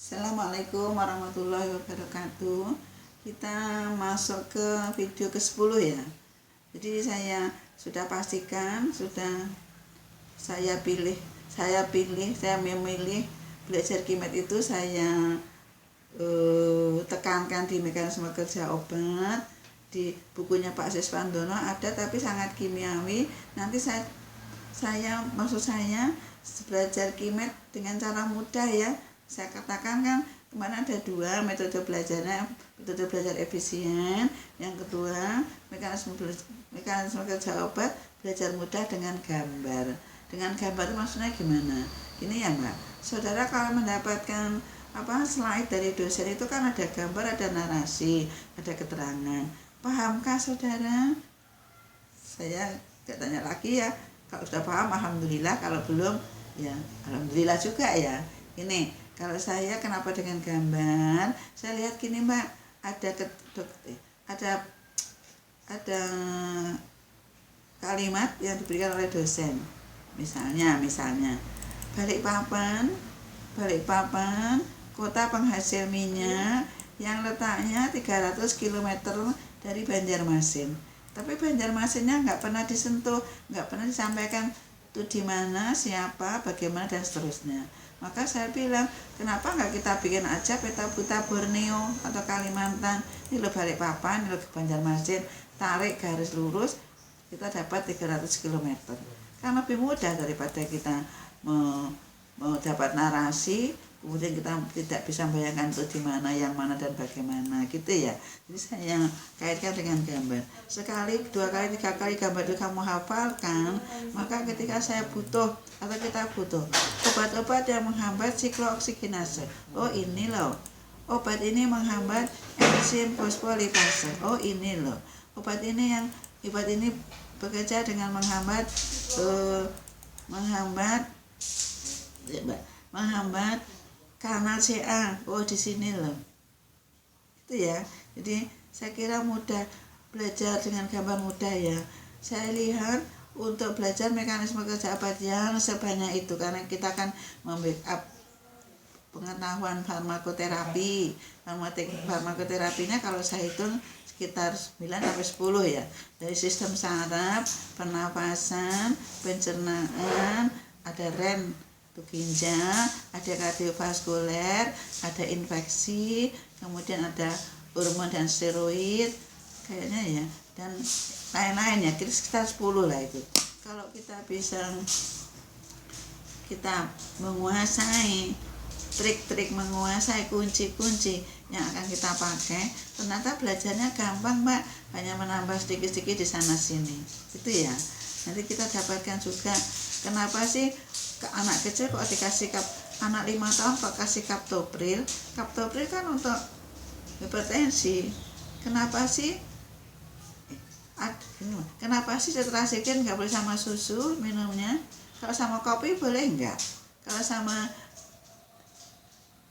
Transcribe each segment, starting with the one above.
Assalamualaikum warahmatullahi wabarakatuh. Kita masuk ke video ke-10 ya. Jadi saya sudah pastikan, saya memilih belajar kimet itu saya tekankan di mekanisme kerja obat. Di bukunya Pak Siswandono ada, tapi sangat kimiawi. Nanti saya belajar kimet dengan cara mudah ya. Saya katakan kan kemarin ada dua metode belajarnya, metode belajar efisien, yang kedua mekanisme kerja obat, belajar mudah dengan gambar. Dengan gambar itu maksudnya gimana? Ini ya Mbak, saudara kalau mendapatkan slide dari dosen itu kan ada gambar, ada narasi, ada keterangan. Pahamkah saudara? Saya gak tanya lagi ya. Kalau sudah paham alhamdulillah, kalau belum ya alhamdulillah juga ya. Ini kalau saya kenapa dengan gambar? Saya lihat gini Mbak, ada kalimat yang diberikan oleh dosen. Misalnya Balikpapan, kota penghasil minyak yang letaknya 300 km dari Banjarmasin. Tapi Banjarmasinnya nggak pernah disentuh, nggak pernah disampaikan itu di mana, siapa, bagaimana dan seterusnya. Maka saya bilang, kenapa nggak kita bikin aja peta buta Borneo atau Kalimantan, ini lo Balikpapan, ini lo Banjarmasin, tarik garis lurus, kita dapat 300 km. Kan lebih mudah daripada kita mau dapat narasi, kemudian kita tidak bisa membayangkan itu di mana, yang mana dan bagaimana gitu ya. Jadi saya kaitkan dengan gambar. Sekali, dua kali, tiga kali gambar itu kamu hafalkan, maka ketika saya butuh atau kita butuh obat-obat yang menghambat siklooksigenase. Oh ini loh, obat ini menghambat enzim fosfolipase. Oh ini loh, obat ini bekerja dengan menghambat kanal CA. Oh di sini loh. Itu ya. Jadi saya kira mudah belajar dengan gambar mudah ya. Saya lihat untuk belajar mekanisme kerja obat yang sebanyak itu, karena kita kan membackup pengetahuan farmakoterapi. Farmakoterapinya kalau saya hitung sekitar 9-10 ya. Dari sistem saraf, pernafasan, pencernaan, ada REM untuk ginjal, ada kardiovaskuler, ada infeksi, kemudian ada hormon dan steroid kayaknya ya, dan lain-lain ya, sekitar 10 lah itu. Kalau kita bisa menguasai trik-trik, menguasai kunci-kunci yang akan kita pakai, ternyata belajarnya gampang Mbak, hanya menambah sedikit-sedikit di sana sini itu ya. Nanti kita dapatkan juga kenapa sih ke anak kecil kok dikasih anak 5 tahun kok kasih kaptopril kan untuk hipertensi. Kenapa sih tetrasikline nggak boleh sama susu minumnya? Kalau sama kopi boleh nggak? Kalau sama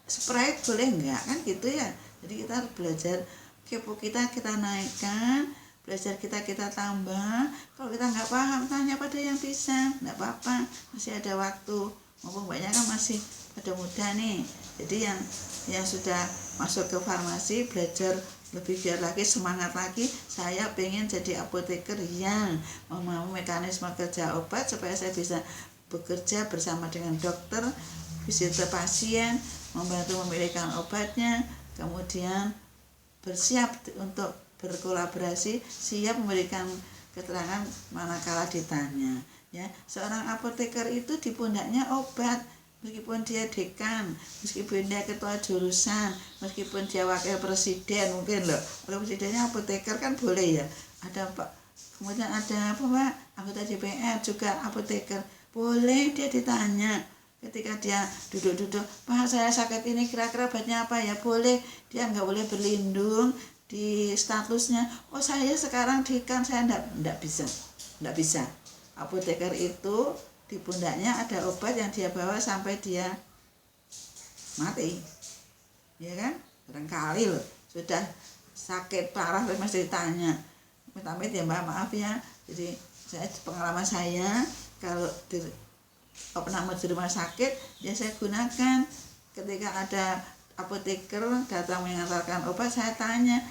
Sprite boleh nggak? Kan gitu ya. Jadi kita harus belajar, kepo kita naikkan, belajar kita tambah. Kalau kita nggak paham, tanya pada yang bisa, nggak apa-apa, masih ada waktu. Mumpung banyak kan masih pada muda nih. Jadi yang sudah masuk ke farmasi, belajar lebih giat lagi, semangat lagi. Saya pengen jadi apoteker yang memahami mekanisme kerja obat supaya saya bisa bekerja bersama dengan dokter, visit pasien, membantu memilihkan obatnya, kemudian bersiap untuk berkolaborasi, siap memberikan keterangan manakala ditanya. Ya, seorang apoteker itu di pundaknya obat, meskipun dia dekan, meskipun dia ketua jurusan, meskipun dia wakil presiden mungkin loh. Wakil presidennya apoteker kan boleh ya. Ada Pak, kemudian ada Pak, anggota DPR juga apoteker, boleh dia ditanya. Ketika dia duduk-duduk, Pak saya sakit ini, kira-kira obatnya apa ya? Boleh, dia nggak boleh berlindung di statusnya. Oh saya sekarang dekan, saya nggak bisa. Apoteker itu di pundaknya ada obat yang dia bawa sampai dia mati, ya kan? Barangkali loh sudah sakit parah masih ditanya, amit-amit ya Mbak, maaf ya. Jadi pengalaman saya kalau pernah di rumah sakit, ya saya gunakan ketika ada apoteker datang mengantarkan obat, saya tanya,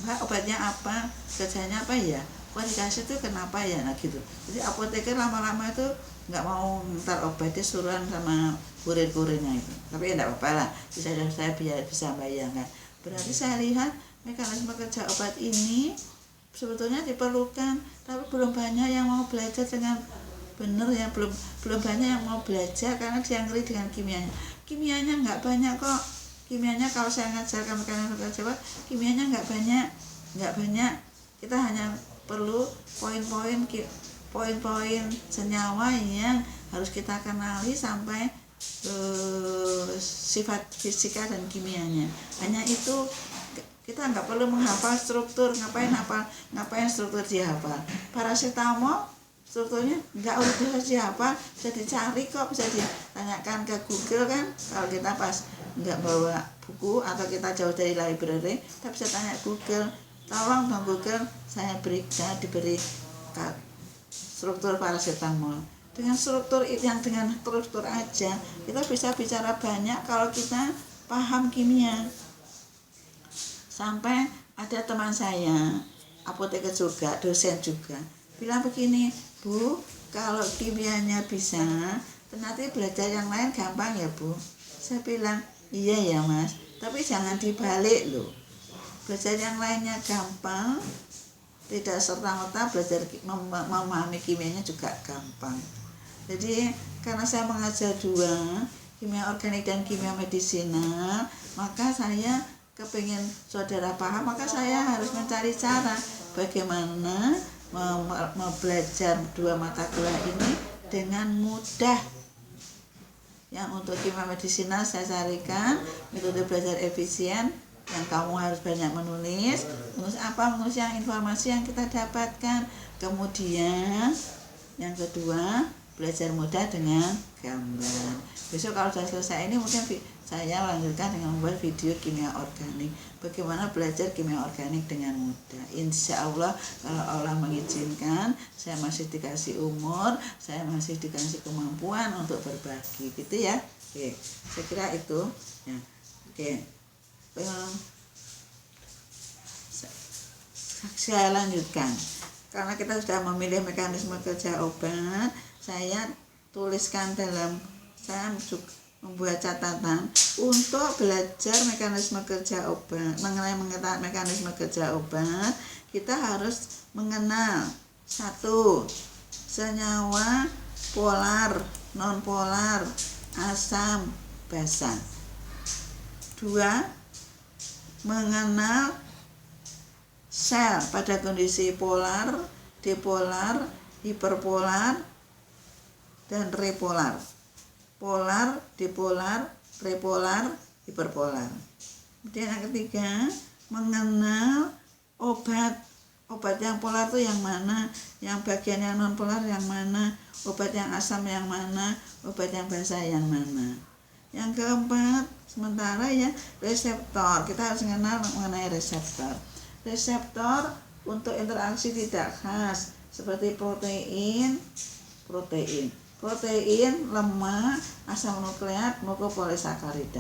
Mbak, obatnya apa, kerjanya apa ya, kok dikasih tuh kenapa ya, nah gitu. Jadi apoteker lama-lama itu nggak mau ntar obatnya suruhan sama kurir-kurirnya itu. Tapi ya enggak apa-apa lah, saya biar bisa bayangkan. Berarti saya lihat mekanisme kerja obat ini sebetulnya diperlukan, tapi belum banyak yang mau belajar dengan benar ya, belum banyak yang mau belajar karena dia ngeri dengan kimianya nggak banyak kok. Kimianya kalau saya ngajarkan mekanisme kerja obat, kimianya nggak banyak. Kita hanya perlu poin-poin senyawa yang harus kita kenali sampai sifat fisika dan kimianya. Hanya itu, kita nggak perlu menghafal struktur. Ngapain struktur dihafal? Paracetamol strukturnya nggak usah dihafal, bisa dicari kok, bisa ditanyakan ke Google kan. Kalau kita pas nggak bawa buku atau kita jauh dari library, kita bisa tanya Google, tolong dong Google, saya diberi struktur paracetamol. Dengan struktur aja kita bisa bicara banyak kalau kita paham kimia. Sampai ada teman saya, apoteker juga, dosen juga, bilang begini, Bu, kalau kimianya bisa, nanti belajar yang lain gampang ya Bu. Saya bilang, iya ya Mas, tapi jangan dibalik loh. Belajar yang lainnya gampang, tidak serta-merta belajar memahami kimianya juga gampang. Jadi karena saya mengajar dua, kimia organik dan kimia medisinal, maka saya kepingin saudara paham, maka saya harus mencari cara bagaimana belajar dua mata kuliah ini dengan mudah. Yang untuk kimia medisinal saya carikan metode belajar efisien, yang kamu harus banyak menulis yang informasi yang kita dapatkan. Kemudian yang kedua, belajar mudah dengan gambar. Besok kalau sudah selesai ini mungkin saya lanjutkan dengan membuat video kimia organik, bagaimana belajar kimia organik dengan mudah. Insya Allah kalau Allah mengizinkan, saya masih dikasih umur, saya masih dikasih kemampuan untuk berbagi, gitu ya. Oke, saya kira itu ya. Oke, saya lanjutkan. Karena kita sudah memilih mekanisme kerja obat, saya tuliskan saya membuat catatan untuk belajar mekanisme kerja obat. Mengenai mekanisme kerja obat, kita harus mengenal 1. Senyawa polar, non-polar, asam, basa. 2. Mengenal sel pada kondisi polar, dipolar, hiperpolar, dan repolar. Polar, dipolar, repolar, hiperpolar. Kemudian yang ketiga, mengenal obat yang polar itu yang mana, yang bagian yang non polar yang mana, obat yang asam yang mana, obat yang basa yang mana. Yang keempat, sementara ya, reseptor. Kita harus mengenal mengenai reseptor. Reseptor untuk interaksi tidak khas seperti protein, lemak, asam nukleat, mukopolisakarida.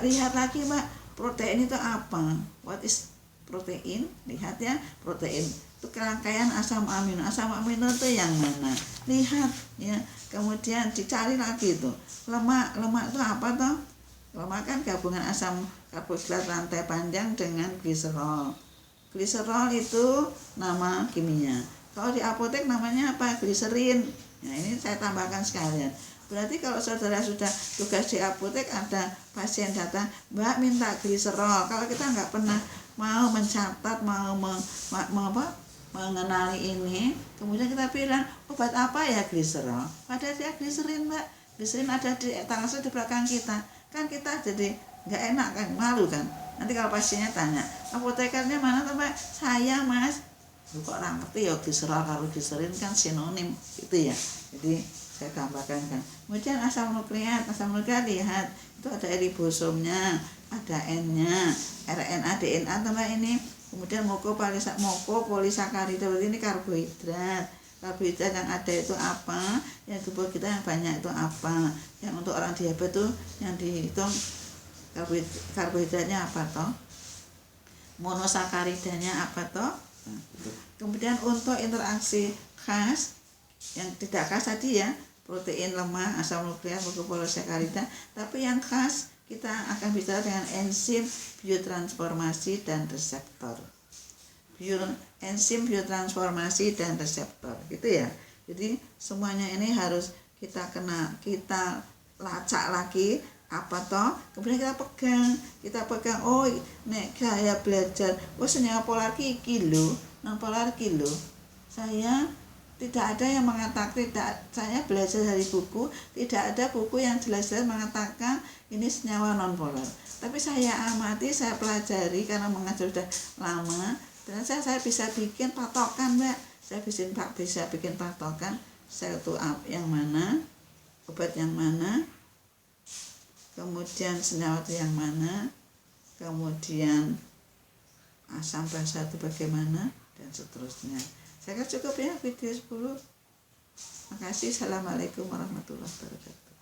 Lihat lagi Mbak, protein itu apa? What is protein? Lihat ya, protein itu rangkaian asam amino. Asam amino itu yang mana? Lihat ya. Kemudian dicari lagi itu. Lemak itu apa toh? Lemak kan gabungan asam karbohidrat rantai panjang dengan gliserol. Gliserol itu nama kimia. Kalau di apotek namanya apa? Gliserin. Nah ini saya tambahkan sekalian. Berarti kalau saudara sudah tugas di apotek, ada pasien datang, Mbak minta gliserol. Kalau kita nggak pernah mau mencatat, mengenali ini, kemudian kita bilang obat apa ya gliserol? Padahal dia gliserin Mbak. Gliserin ada di langsung di belakang kita. Kan kita jadi nggak enak kan, malu kan. Nanti kalau pasiennya tanya, apotekernya mana tuh Mbak? Saya Mas. Kok orang ngerti ya gliserol, kalau gliserin kan sinonim gitu ya. Jadi saya tambahkan kan. Kemudian asam nukleat lihat itu ada ribosomnya, ada N-nya, RNA, DNA tambah ini. Kemudian mukopolisakarida, ini karbohidrat. Karbohidrat yang ada itu apa? Yang tubuh kita yang banyak itu apa? Yang untuk orang diabetes itu yang dihitung Karbohidratnya apa toh? Monosakaridanya apa toh? Kemudian untuk interaksi khas yang tidak khas tadi ya, protein, lemak, asam nukleat, glukopolisacharida, tapi yang khas kita akan bicara dengan enzim biotransformasi dan reseptor. Enzim biotransformasi dan reseptor gitu ya. Jadi semuanya ini harus kita lacak lagi apa toh, kemudian kita pegang oh nek saya belajar senyawa polar kilo nang polar kilo saya tidak ada yang mengatakan, saya belajar dari buku, tidak ada buku yang jelas-jelas mengatakan ini senyawa non polar, tapi saya amati, saya pelajari karena mengajar sudah lama dan saya bisa bikin patokan Mbak, saya bisa bikin patokan sel itu yang mana, obat yang mana, kemudian senyawa itu yang mana, kemudian asam basa itu bagaimana, dan seterusnya. Saya kira cukup ya video 10. Makasih. Assalamualaikum warahmatullahi wabarakatuh.